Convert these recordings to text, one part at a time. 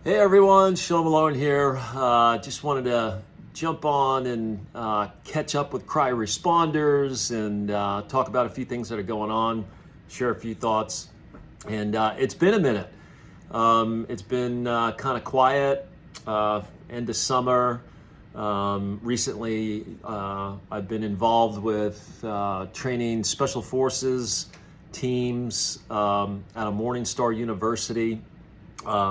Hey everyone, Sean Malone here. Just wanted to jump on and catch up with Cry Responders and talk about a few things that are going on, share a few thoughts. And it's been a minute. It's been kind of quiet, end of summer. Recently, I've been involved with training special forces teams at a Morningstar University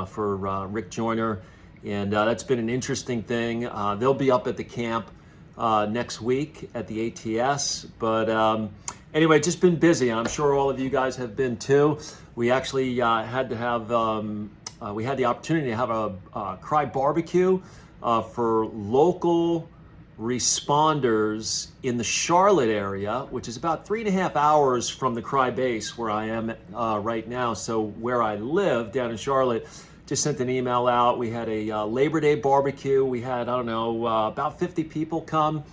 for Rick Joyner, and that's been an interesting thing. They'll be up at the camp next week at the ATS, but anyway, just been busy. I'm sure all of you guys have been too. We actually had to have we had the opportunity to have a Cry barbecue for local responders in the Charlotte area, which is about 3.5 hours from the Cry base where I am right now. So where I live down in Charlotte, just sent an email out. We had a Labor Day barbecue. We had, I don't know, about 50 people come.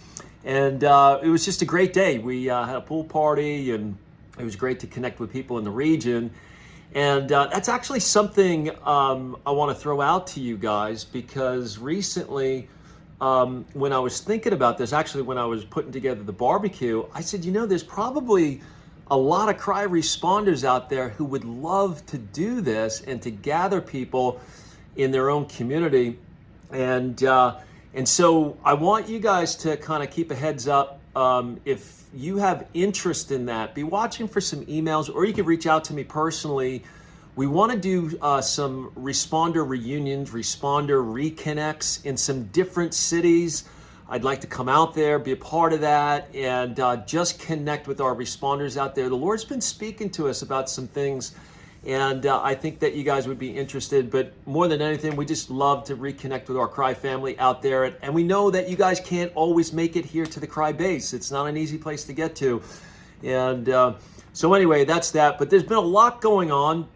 And it was just a great day. We had a pool party, and it was great to connect with people in the region. And that's actually something I want to throw out to you guys, because recently, when I was thinking about this, actually when I was putting together the barbecue, I said, there's probably a lot of Cry responders out there who would love to do this and to gather people in their own community. And so I want you guys to kind of keep a heads up. If you have interest in that, be watching for some emails, or you can reach out to me personally. We want to do some responder reunions, responder reconnects in some different cities. I'd like to come out there, be a part of that, and just connect with our responders out there. The Lord's been speaking to us about some things, and I think that you guys would be interested. But more than anything, we just love to reconnect with our Cry family out there. And we know that you guys can't always make it here to the Cry base. It's not an easy place to get to. And so anyway, that's that. But there's been a lot going on.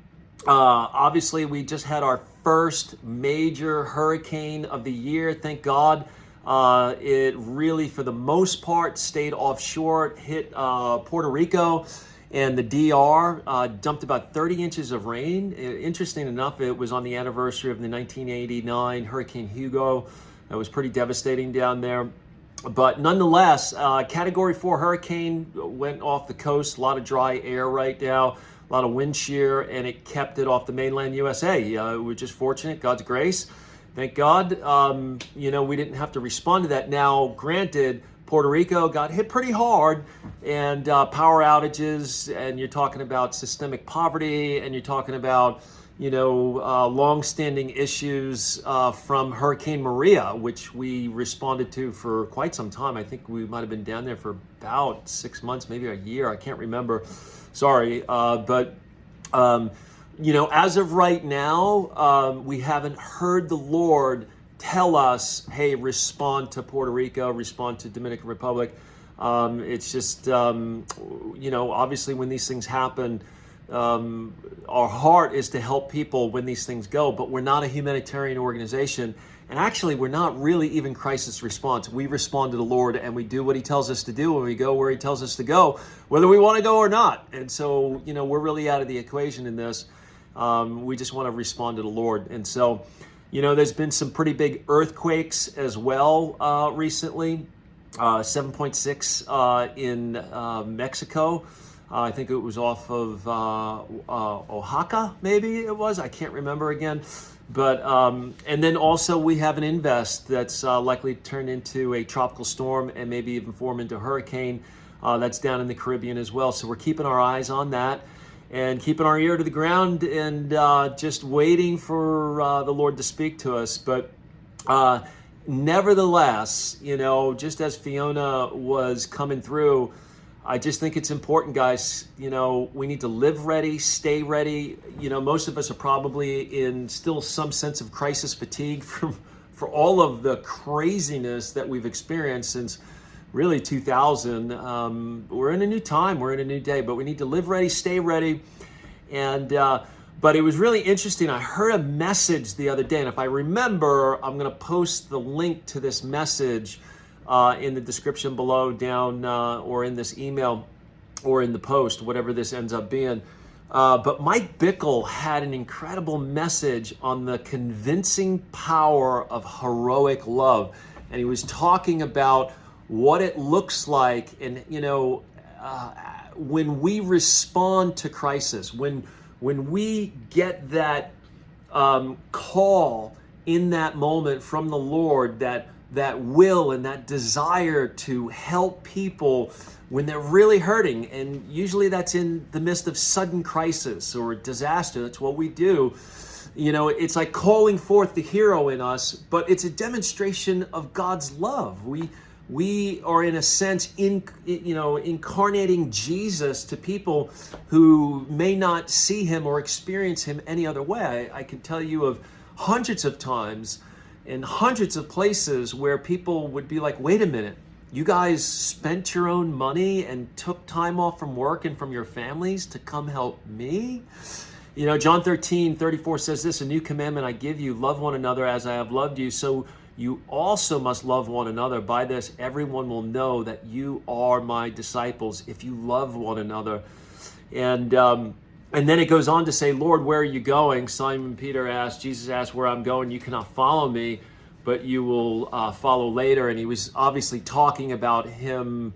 Obviously, we just had our first major hurricane of the year, thank God. It really, for the most part, stayed offshore. It hit Puerto Rico and the DR, dumped about 30 inches of rain. Interesting enough, it was on the anniversary of the 1989 Hurricane Hugo. That was pretty devastating down there. But nonetheless, Category 4 hurricane went off the coast. A lot of dry air right now. A lot of wind shear, and it kept it off the mainland USA. We're just fortunate, God's grace. Thank God, we didn't have to respond to that. Now, granted, Puerto Rico got hit pretty hard, and power outages, and you're talking about systemic poverty, and you're talking about, long-standing issues from Hurricane Maria, which we responded to for quite some time. I think we might have been down there for about 6 months, maybe a year. I can't remember. Sorry, but as of right now, we haven't heard the Lord tell us, hey, respond to Puerto Rico, respond to Dominican Republic. It's just, obviously when these things happen, our heart is to help people when these things go, but we're not a humanitarian organization. And actually, we're not really even crisis response. We respond to the Lord, and we do what he tells us to do, and we go where he tells us to go, whether we want to go or not. And so, we're really out of the equation in this. We just want to respond to the Lord. And so, there's been some pretty big earthquakes as well recently. 7.6 in Mexico. I think it was off of Oaxaca, maybe it was. I can't remember again. But and then also we have an invest that's likely to turn into a tropical storm and maybe even form into a hurricane that's down in the Caribbean as well. So we're keeping our eyes on that and keeping our ear to the ground and just waiting for the Lord to speak to us. But nevertheless, just as Fiona was coming through, I just think it's important, guys. We need to live ready, stay ready. Most of us are probably in still some sense of crisis fatigue for all of the craziness that we've experienced since really 2000. We're in a new time, we're in a new day, but we need to live ready, stay ready. And but it was really interesting. I heard a message the other day, and if I remember, I'm going to post the link to this message in the description below, down or in this email or in the post, whatever this ends up being. But Mike Bickle had an incredible message on the convincing power of heroic love. And he was talking about what it looks like, and when we respond to crisis, when we get that call in that moment from the Lord, that will and that desire to help people when they're really hurting, and usually that's in the midst of sudden crisis or disaster. That's what we do. It's like calling forth the hero in us, but it's a demonstration of God's love. We are, in a sense, incarnating Jesus to people who may not see him or experience him any other way. I can tell you of hundreds of times in hundreds of places where people would be like, wait a minute, you guys spent your own money and took time off from work and from your families to come help me? John 13:34 says this, a new commandment I give you, love one another as I have loved you. So you also must love one another. By this, everyone will know that you are my disciples if you love one another. And then it goes on to say, Lord, where are you going? Jesus asked, where I'm going, you cannot follow me, but you will follow later. And he was obviously talking about him.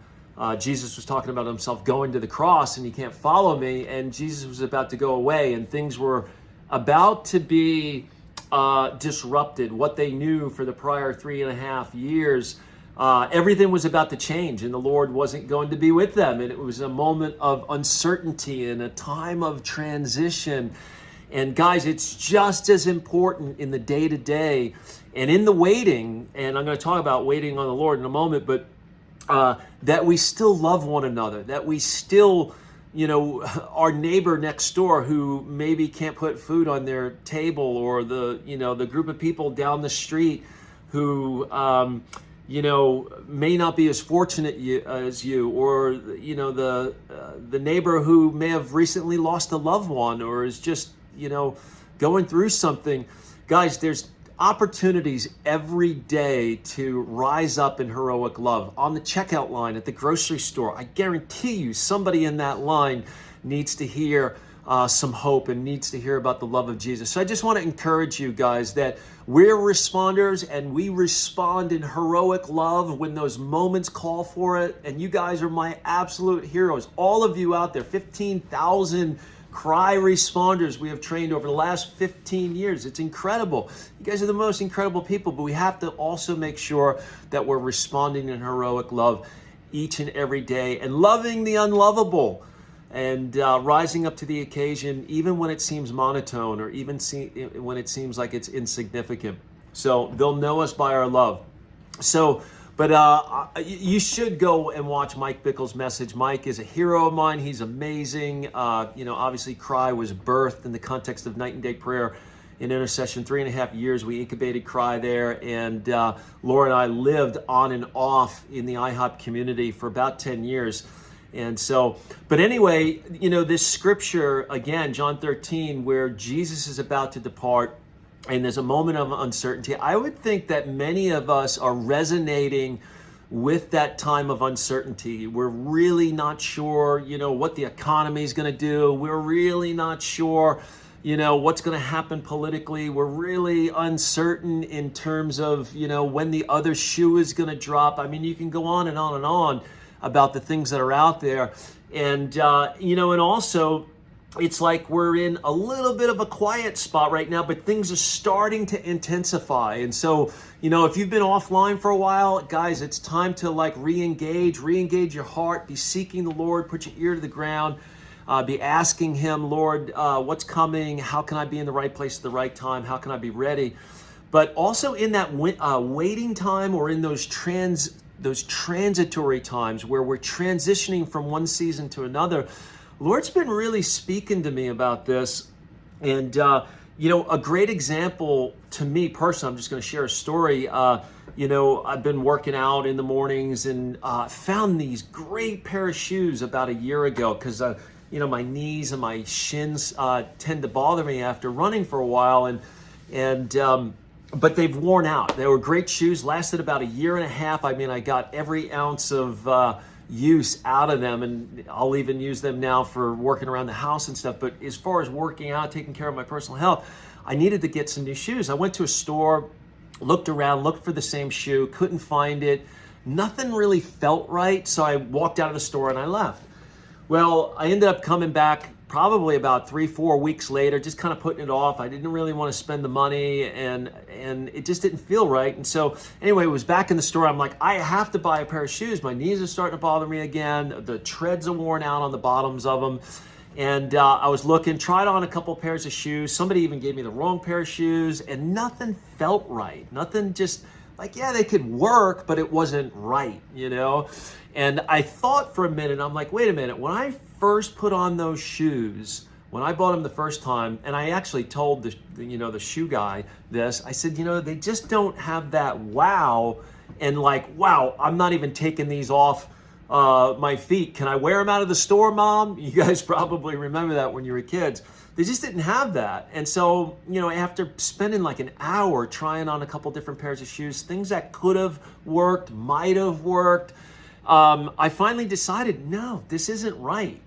Jesus was talking about himself going to the cross, and you can't follow me. And Jesus was about to go away, and things were about to be disrupted. What they knew for the prior 3.5 years, everything was about to change, and the Lord wasn't going to be with them. And it was a moment of uncertainty and a time of transition. And guys, it's just as important in the day-to-day and in the waiting, and I'm going to talk about waiting on the Lord in a moment, but that we still love one another, that we still, our neighbor next door who maybe can't put food on their table, or the group of people down the street who, may not be as fortunate as you, or, the neighbor who may have recently lost a loved one, or is just, going through something. Guys, there's opportunities every day to rise up in heroic love. On the checkout line at the grocery store, I guarantee you somebody in that line needs to hear some hope and needs to hear about the love of Jesus. So I just want to encourage you guys that we're responders, and we respond in heroic love when those moments call for it. And you guys are my absolute heroes. All of you out there, 15,000 Cry responders we have trained over the last 15 years. It's incredible. You guys are the most incredible people, but we have to also make sure that we're responding in heroic love each and every day, and loving the unlovable, and rising up to the occasion even when it seems monotone, or even when it seems like it's insignificant. So they'll know us by our love. But you should go and watch Mike Bickle's message. Mike is a hero of mine. He's amazing. Obviously Cry was birthed in the context of night and day prayer and intercession. 3.5 years we incubated Cry there. And Laura and I lived on and off in the IHOP community for about 10 years. And so, but anyway, this scripture, again, John 13, where Jesus is about to depart, and there's a moment of uncertainty. I would think that many of us are resonating with that time of uncertainty. We're really not sure, what the economy is going to do. We're really not sure, what's going to happen politically. We're really uncertain in terms of, when the other shoe is going to drop. I mean, you can go on and on and on about the things that are out there. And, and also, it's like we're in a little bit of a quiet spot right now, but things are starting to intensify. And so, if you've been offline for a while, guys, it's time to re-engage your heart, be seeking the Lord, put your ear to the ground, be asking him, Lord, what's coming? How can I be in the right place at the right time? How can I be ready? But also in that waiting time, or in those transitory times where we're transitioning from one season to another, Lord's been really speaking to me about this. And, a great example to me personally, I'm just going to share a story. I've been working out in the mornings, and found these great pair of shoes about a year ago, because, my knees and my shins tend to bother me after running for a while. But they've worn out. They were great shoes, lasted about 1.5 years. I mean, I got every ounce of, use out of them, and I'll even use them now for working around the house and stuff. But as far as working out, taking care of my personal health, I needed to get some new shoes. I went to a store, looked around, looked for the same shoe, couldn't find it. Nothing really felt right, so I walked out of the store and I left. Well, I ended up coming back probably about 3-4 weeks later, just kind of putting it off. I didn't really want to spend the money, and it just didn't feel right. And so anyway, it was back in the store. I'm like, I have to buy a pair of shoes. My knees are starting to bother me again. The treads are worn out on the bottoms of them. And I was looking, tried on a couple pairs of shoes. Somebody even gave me the wrong pair of shoes, and nothing felt right. Nothing, just like, yeah, they could work, but it wasn't right, you know? And I thought for a minute, I'm like, wait a minute, when I first put on those shoes, when I bought them the first time, and I actually told the shoe guy this, I said, they just don't have that wow, and like, wow, I'm not even taking these off my feet. Can I wear them out of the store, Mom? You guys probably remember that when you were kids. They just didn't have that. And so, after spending like an hour trying on a couple different pairs of shoes, things that could have worked, might have worked, I finally decided, no, this isn't right.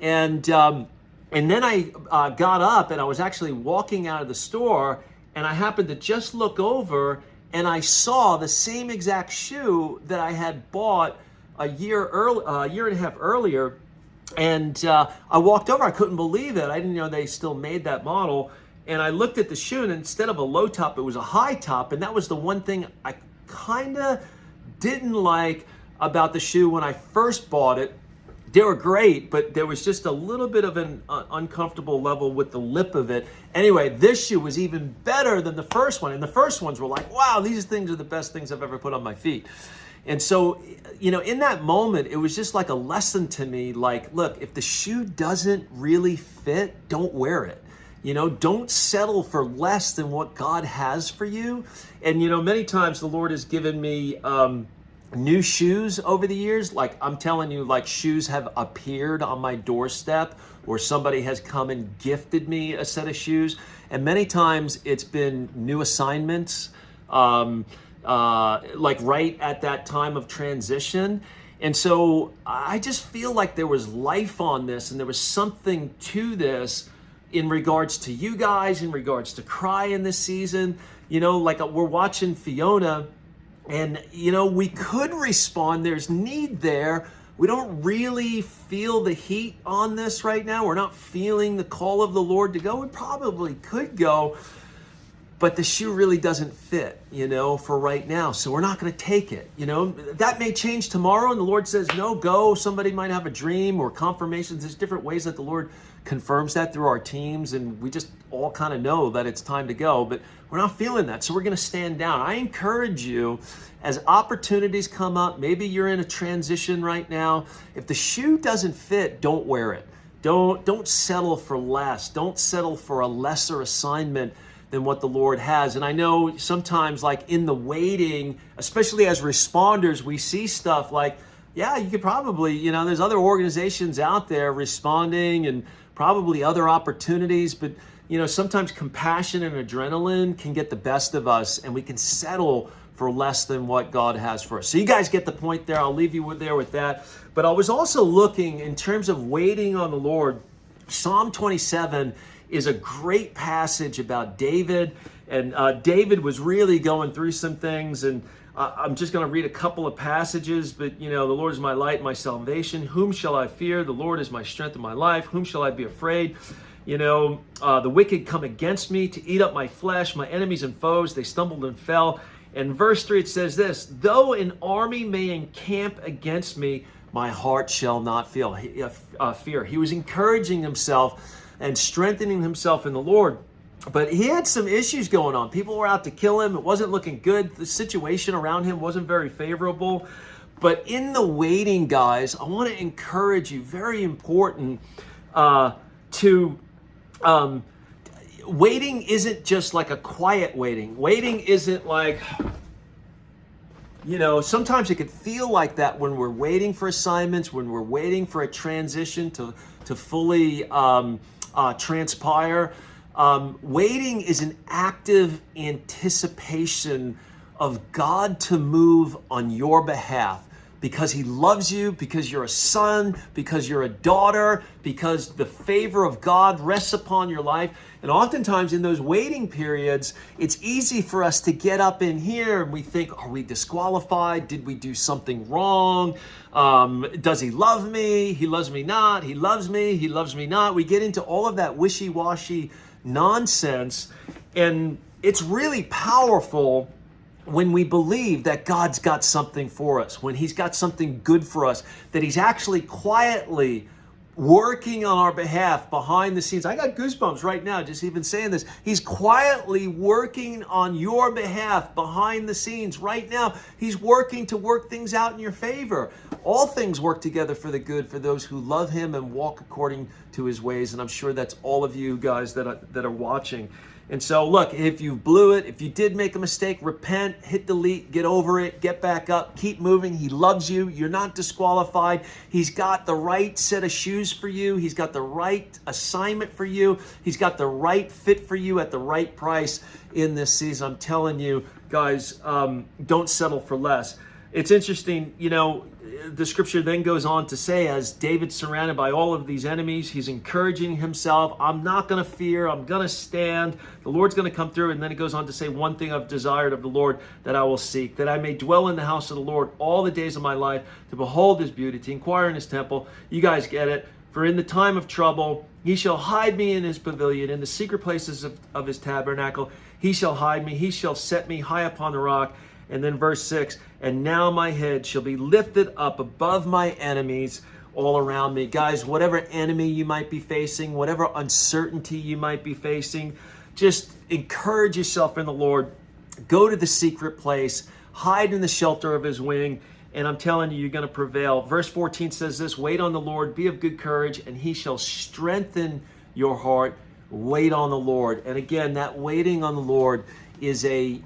And then I got up, and I was actually walking out of the store, and I happened to just look over, and I saw the same exact shoe that I had bought a year and a half earlier. And I walked over. I couldn't believe it. I didn't know they still made that model. And I looked at the shoe, and instead of a low top, it was a high top. And that was the one thing I kind of didn't like about the shoe when I first bought it. They were great, but there was just a little bit of an uncomfortable level with the lip of it. Anyway, this shoe was even better than the first one. And the first ones were like, wow, these things are the best things I've ever put on my feet. And so, in that moment, it was just like a lesson to me, like, look, if the shoe doesn't really fit, don't wear it. Don't settle for less than what God has for you. And, many times the Lord has given me new shoes over the years. Like, I'm telling you, like, shoes have appeared on my doorstep, or somebody has come and gifted me a set of shoes. And many times it's been new assignments, like right at that time of transition. And so I just feel like there was life on this, and there was something to this in regards to you guys, in regards to Cry in this season. Like we're watching Fiona, and we could respond. There's need there. We don't really feel the heat on this right now. We're not feeling the call of the Lord to go. We probably could go, but the shoe really doesn't fit, for right now. So we're not going to take it. That may change tomorrow, and the Lord says, no, go. Somebody might have a dream or confirmations. There's different ways that the Lord confirms that through our teams, and we just all kind of know that it's time to go, but we're not feeling that. So we're going to stand down. I encourage you, as opportunities come up, maybe you're in a transition right now. If the shoe doesn't fit, don't wear it. Don't settle for less. Don't settle for a lesser assignment than what the Lord has. And I know sometimes, like in the waiting, especially as responders, we see stuff like, yeah, you could probably, there's other organizations out there responding and probably other opportunities, but sometimes compassion and adrenaline can get the best of us, and we can settle for less than what God has for us. So you guys get the point there. I'll leave you with that. But I was also looking in terms of waiting on the Lord. Psalm 27 is a great passage about David, and David was really going through some things, and I'm just going to read a couple of passages, but the Lord is my light, my salvation. Whom shall I fear? The Lord is my strength and my life. Whom shall I be afraid? The wicked come against me to eat up my flesh, my enemies and foes, they stumbled and fell. And verse 3, it says this, though an army may encamp against me, my heart shall not fear. He was encouraging himself and strengthening himself in the Lord. But he had some issues going on. People were out to kill him. It wasn't looking good. The situation around him wasn't very favorable. But in the waiting, guys, I want to encourage you, very important, waiting isn't just like a quiet waiting. Waiting isn't like, sometimes it could feel like that when we're waiting for assignments, when we're waiting for a transition to fully transpire. Waiting is an active anticipation of God to move on your behalf, because he loves you, because you're a son, because you're a daughter, because the favor of God rests upon your life. And oftentimes in those waiting periods, it's easy for us to get up in here and we think, are we disqualified? Did we do something wrong? Does he love me? He loves me not. He loves me. He loves me not. We get into all of that wishy-washy nonsense. And it's really powerful when we believe that God's got something for us, when he's got something good for us, that he's actually quietly working on our behalf behind the scenes. I got goosebumps right now just even saying this. He's quietly working on your behalf behind the scenes right now. He's working to work things out in your favor. All things work together for the good for those who love him and walk according to his ways. And I'm sure that's all of you guys that are watching. And so, look, if you blew it, if you did make a mistake, repent, hit delete, get over it, get back up, keep moving. He loves you. You're not disqualified. He's got the right set of shoes for you. He's got the right assignment for you. He's got the right fit for you at the right price in this season. I'm telling you, guys, don't settle for less. It's interesting, the scripture then goes on to say, as David's surrounded by all of these enemies, he's encouraging himself, I'm not going to fear, I'm going to stand, the Lord's going to come through. And then it goes on to say, one thing I've desired of the Lord that I will seek, that I may dwell in the house of the Lord all the days of my life, to behold his beauty, to inquire in his temple. You guys get it. For in the time of trouble, he shall hide me in his pavilion, in the secret places of his tabernacle. He shall hide me, he shall set me high upon the rock. And then verse 6, and now my head shall be lifted up above my enemies all around me. Guys, whatever enemy you might be facing, whatever uncertainty you might be facing, just encourage yourself in the Lord. Go to the secret place, hide in the shelter of his wing, and I'm telling you, you're going to prevail. Verse 14 says this, wait on the Lord, be of good courage, and he shall strengthen your heart. Wait on the Lord. And again, that waiting on the Lord is a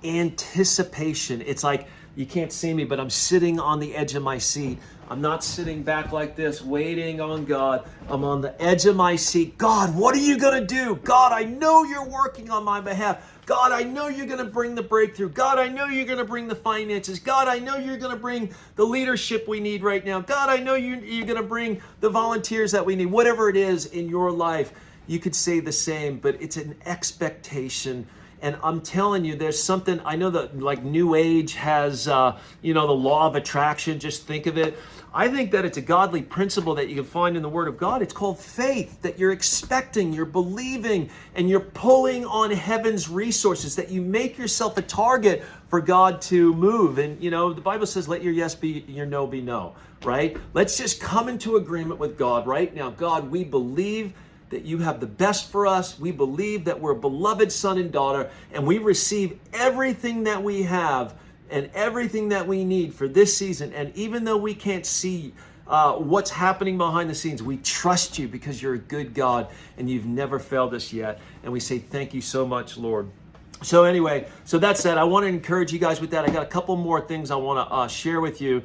anticipation. It's like, you can't see me, but I'm sitting on the edge of my seat. I'm not sitting back like this, waiting on God. I'm on the edge of my seat. God, what are you going to do? God, I know you're working on my behalf. God, I know you're going to bring the breakthrough. God, I know you're going to bring the finances. God, I know you're going to bring the leadership we need right now. God, I know you're going to bring the volunteers that we need. Whatever it is in your life, you could say the same, but it's an expectation. And I'm telling you, there's something, I know that like New Age has, the law of attraction, just think of it. I think that it's a godly principle that you can find in the Word of God. It's called faith, that you're expecting, you're believing, and you're pulling on heaven's resources, that you make yourself a target for God to move. And, the Bible says, let your yes be your no be no, right? Let's just come into agreement with God right now. God, we believe that you have the best for us. We believe that we're a beloved son and daughter, and we receive everything that we have and everything that we need for this season. And even though we can't see what's happening behind the scenes, we trust you because you're a good God and you've never failed us yet. And we say, thank you so much, Lord. So anyway, so that said, I want to encourage you guys with that. I got a couple more things I want to share with you.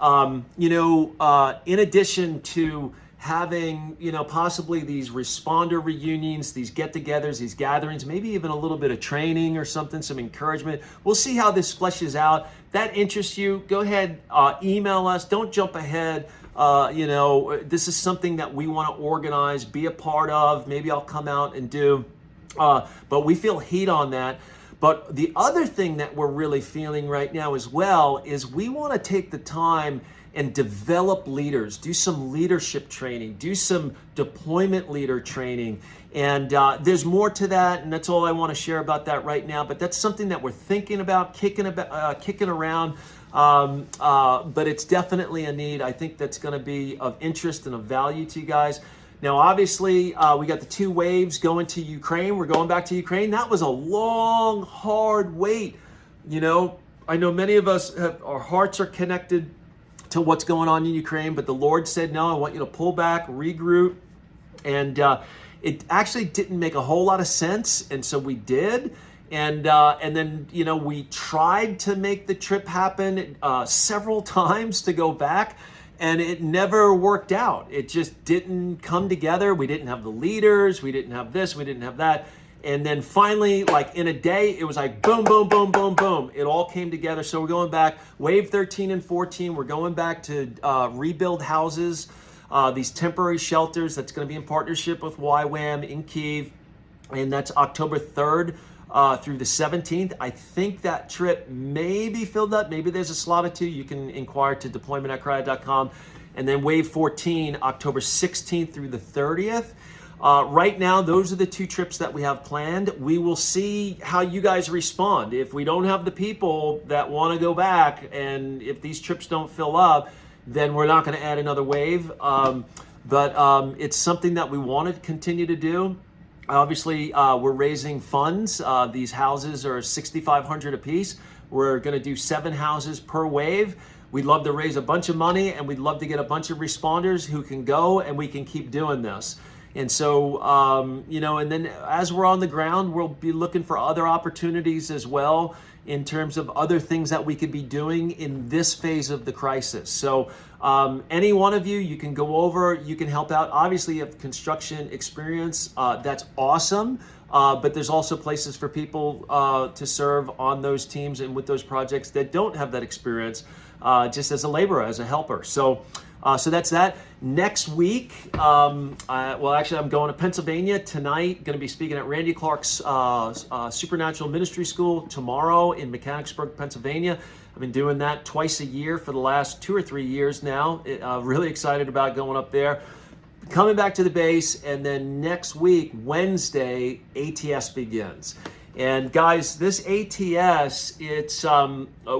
In addition to having, possibly these responder reunions, these get-togethers, these gatherings, maybe even a little bit of training or something, some encouragement. We'll see how this fleshes out. If that interests you, go ahead, email us. Don't jump ahead. This is something that we want to organize, be a part of. Maybe I'll come out and do. But we feel heat on that. But the other thing that we're really feeling right now as well is we want to take the time and develop leaders, do some leadership training, do some deployment leader training. And there's more to that, and that's all I want to share about that right now. But that's something that we're thinking about, kicking around. But it's definitely a need. I think that's going to be of interest and of value to you guys. Now, obviously, we got the 2 waves going to Ukraine. We're going back to Ukraine. That was a long, hard wait. I know many of us, our hearts are connected to what's going on in Ukraine, but the Lord said, no, I want you to pull back, regroup. And it actually didn't make a whole lot of sense. And so we did. And then, we tried to make the trip happen several times to go back, and it never worked out. It just didn't come together. We didn't have the leaders. We didn't have this. We didn't have that. And then finally, like in a day, it was like boom, boom, boom, boom, boom. It all came together. So we're going back, wave 13 and 14. We're going back to rebuild houses, these temporary shelters. That's going to be in partnership with YWAM in Kyiv. And that's October 3rd through the 17th. I think that trip may be filled up. Maybe there's a slot or two. You can inquire to deployment@cryat.com. And then wave 14, October 16th through the 30th. Right now, those are the two trips that we have planned. We will see how you guys respond. If we don't have the people that want to go back, and if these trips don't fill up, then we're not going to add another wave. But it's something that we want to continue to do. Obviously, we're raising funds. These houses are $6,500 a piece. We're going to do 7 houses per wave. We'd love to raise a bunch of money, and we'd love to get a bunch of responders who can go, and we can keep doing this. And so, and then as we're on the ground, we'll be looking for other opportunities as well in terms of other things that we could be doing in this phase of the crisis. So any one of you, you can go over, you can help out. Obviously, you have construction experience. That's awesome. But there's also places for people to serve on those teams and with those projects that don't have that experience, just as a laborer, as a helper. So that's that. Next week, actually, I'm going to Pennsylvania tonight. Going to be speaking at Randy Clark's Supernatural Ministry School tomorrow in Mechanicsburg, Pennsylvania. I've been doing that twice a year for the last 2 or 3 years now. Really excited about going up there. Coming back to the base, and then next week, Wednesday, ATS begins. And guys, this ATS, it's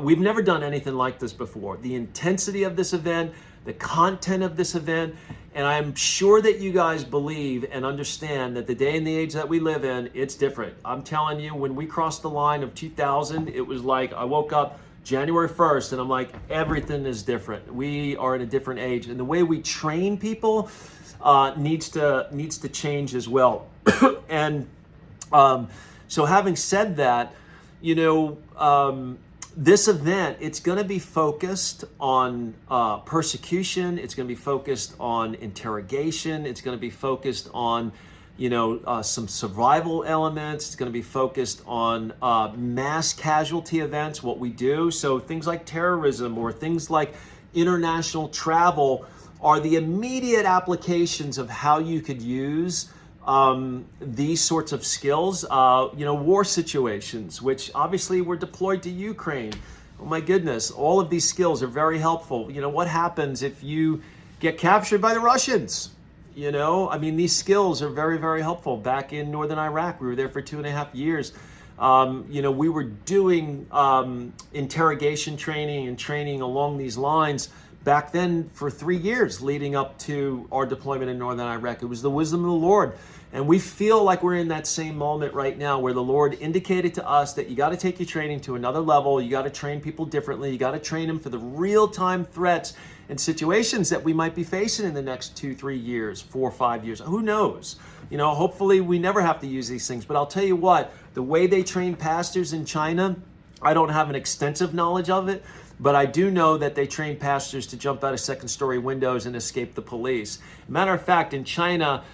we've never done anything like this before. The intensity of this event, the content of this event, and I'm sure that you guys believe and understand that the day and the age that we live in, it's different. I'm telling you, when we crossed the line of 2000, it was like I woke up January 1st and I'm like, everything is different. We are in a different age, and the way we train people needs to change as well. And so having said that, this event, it's going to be focused on persecution. It's going to be focused on interrogation. It's going to be focused on, some survival elements. It's going to be focused on mass casualty events, what we do. So things like terrorism or things like international travel are the immediate applications of how you could use these sorts of skills, war situations, which obviously were deployed to Ukraine. Oh my goodness, all of these skills are very helpful. What happens if you get captured by the Russians? These skills are very, very helpful. Back in northern Iraq, we were there for 2.5 years. We were doing interrogation training and training along these lines back then for 3 years leading up to our deployment in northern Iraq. It was the wisdom of the Lord. And we feel like we're in that same moment right now where the Lord indicated to us that you got to take your training to another level. You got to train people differently. You got to train them for the real-time threats and situations that we might be facing in the next 2, 3 years, 4, 5 years. Who knows? Hopefully we never have to use these things. But I'll tell you what, the way they train pastors in China, I don't have an extensive knowledge of it, but I do know that they train pastors to jump out of second-story windows and escape the police. Matter of fact, in China,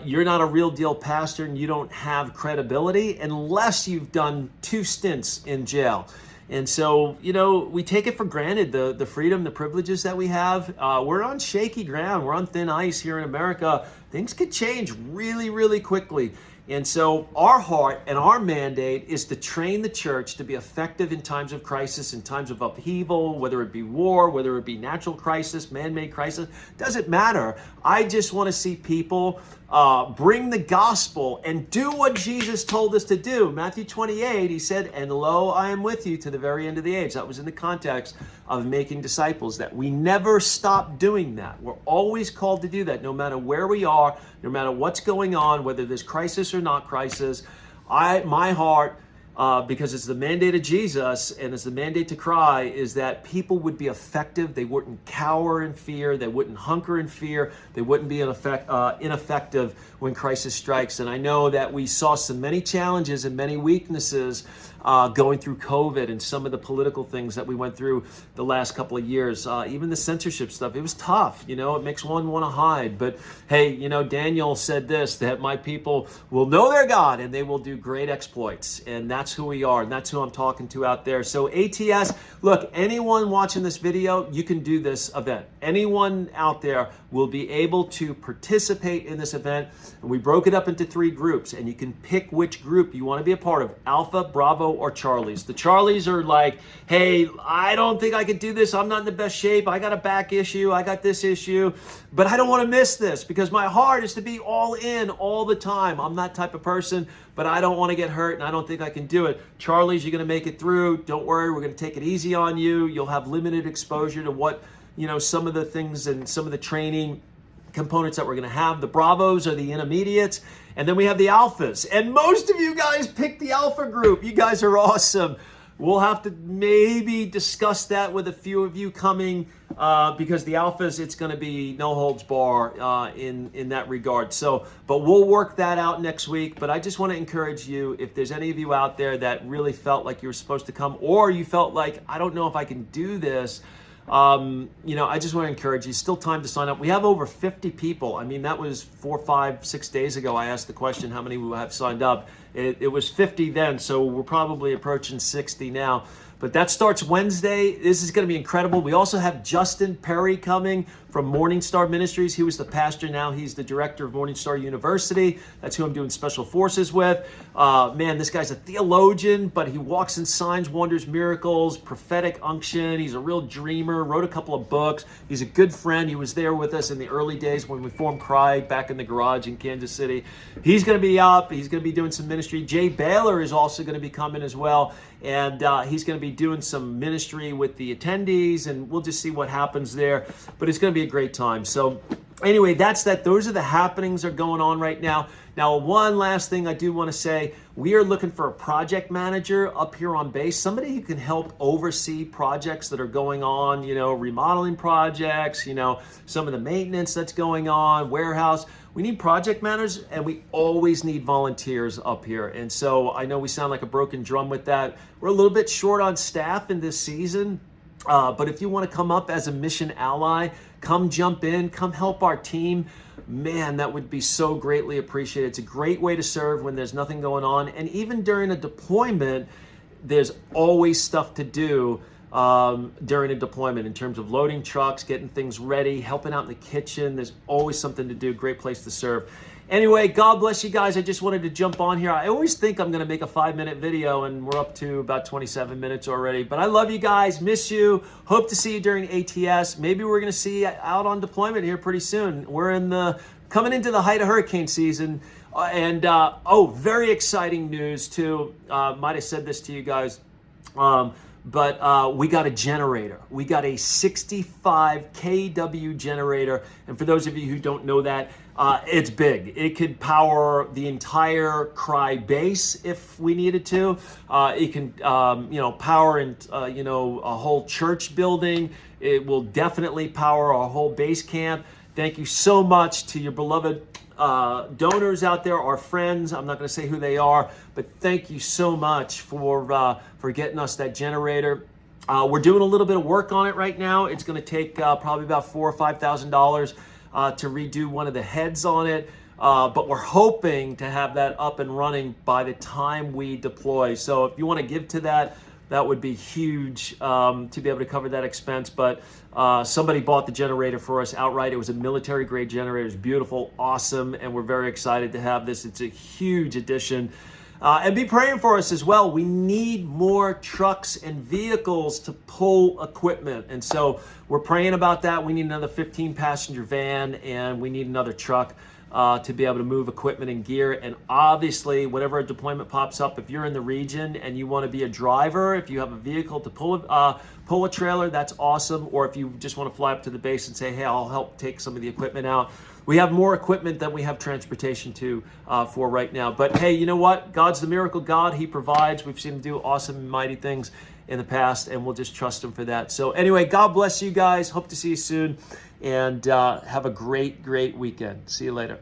you're not a real deal pastor and you don't have credibility unless you've done 2 stints in jail. And so, we take it for granted, the freedom, the privileges that we have. We're on shaky ground. We're on thin ice here in America. Things could change really, really quickly. And so our heart and our mandate is to train the church to be effective in times of crisis, in times of upheaval, whether it be war, whether it be natural crisis, man-made crisis, doesn't matter. I just want to see people bring the gospel and do what Jesus told us to do. Matthew 28, he said, "And lo, I am with you to the very end of the age." That was in the context of making disciples, that we never stop doing that. We're always called to do that, no matter where we are, no matter what's going on, whether there's crisis or not crisis. My heart because it's the mandate of Jesus and it's the mandate to cry, is that people would be effective. They wouldn't cower in fear. They wouldn't hunker in fear. They wouldn't be ineffective when crisis strikes. And I know that we saw many challenges and many weaknesses going through COVID and some of the political things that we went through the last couple of years. Even the censorship stuff, it was tough. It makes one want to hide. But hey, Daniel said this, that my people will know their God and they will do great exploits. And that's who we are. And that's who I'm talking to out there. So ATS, look, anyone watching this video, you can do this event. Anyone out there will be able to participate in this event. And we broke it up into 3 groups, and you can pick which group you want to be a part of, Alpha, Bravo, or Charlies. The Charlies are like, hey, I don't think I could do this. I'm not in the best shape. I got a back issue. I got this issue, but I don't want to miss this because my heart is to be all in all the time. I'm that type of person, but I don't want to get hurt and I don't think I can do it. Charlies, you're going to make it through. Don't worry. We're going to take it easy on you. You'll have limited exposure to what, some of the things and some of the training components that we're going to have. The Bravos are the intermediates, and then we have the Alphas. And most of you guys picked the Alpha group. You guys are awesome. We'll have to maybe discuss that with a few of you coming because the Alphas, it's going to be no holds bar in that regard. So, but we'll work that out next week. But I just want to encourage you, if there's any of you out there that really felt like you were supposed to come, or you felt like, I don't know if I can do this, I just want to encourage you, still time to sign up. We have over 50 people. I mean, that was 4, 5, 6 days ago. I asked the question, how many will have signed up? It was 50 then, so we're probably approaching 60 now. But that starts Wednesday. This is going to be incredible. We also have Justin Perry coming from Morning Star Ministries. He was the pastor. Now he's the director of Morning Star University. That's who I'm doing special forces with. Man, this guy's a theologian, but he walks in signs, wonders, miracles, prophetic unction. He's a real dreamer, wrote a couple of books. He's a good friend. He was there with us in the early days when we formed Cry back in the garage in Kansas City. He's going to be up. He's going to be doing some ministry. Jay Baylor is also going to be coming as well. And he's going to be doing some ministry with the attendees, and we'll just see what happens there. But it's going to be a great time. So anyway, that's that. Those are the happenings that are going on right now. Now, one last thing I do want to say, we are looking for a project manager up here on base, somebody who can help oversee projects that are going on, remodeling projects, some of the maintenance that's going on, warehouse. We need project managers, and we always need volunteers up here. And so I know we sound like a broken drum with that. We're a little bit short on staff in this season, but if you want to come up as a mission ally, come jump in, come help our team. Man, that would be so greatly appreciated. It's a great way to serve when there's nothing going on. And even during a deployment, there's always stuff to do during a deployment in terms of loading trucks, getting things ready, helping out in the kitchen. There's always something to do. Great place to serve. Anyway, God bless you guys. I just wanted to jump on here. I always think I'm going to make a 5-minute video, and we're up to about 27 minutes already. But I love you guys. Miss you. Hope to see you during ATS. Maybe we're going to see you out on deployment here pretty soon. We're coming into the height of hurricane season. Very exciting news too. Might have said this to you guys. But we got a generator. We got a 65 kW generator. And for those of you who don't know that, it's big. It could power the entire Cry base if we needed to. It can, power a whole church building. It will definitely power our whole base camp. Thank you so much to your beloved donors out there, our friends. I'm not going to say who they are, but thank you so much for getting us that generator. We're doing a little bit of work on it right now. It's going to take probably about $4,000 or $5,000 to redo one of the heads on it. But we're hoping to have that up and running by the time we deploy. So if you want to give to that, that would be huge to be able to cover that expense. But somebody bought the generator for us outright. It was a military grade generator. It's beautiful, awesome, and we're very excited to have this. It's a huge addition. And be praying for us as well. We need more trucks and vehicles to pull equipment. And so we're praying about that. We need another 15-passenger van, and we need another truck to be able to move equipment and gear. And obviously, whenever a deployment pops up, if you're in the region and you want to be a driver, if you have a vehicle to pull a trailer, that's awesome. Or if you just want to fly up to the base and say, hey, I'll help take some of the equipment out, we have more equipment than we have transportation to for right now. But hey, you know what? God's the miracle God. He provides. We've seen him do awesome and mighty things in the past, and we'll just trust him for that. So anyway, God bless you guys. Hope to see you soon, and have a great weekend. See you later.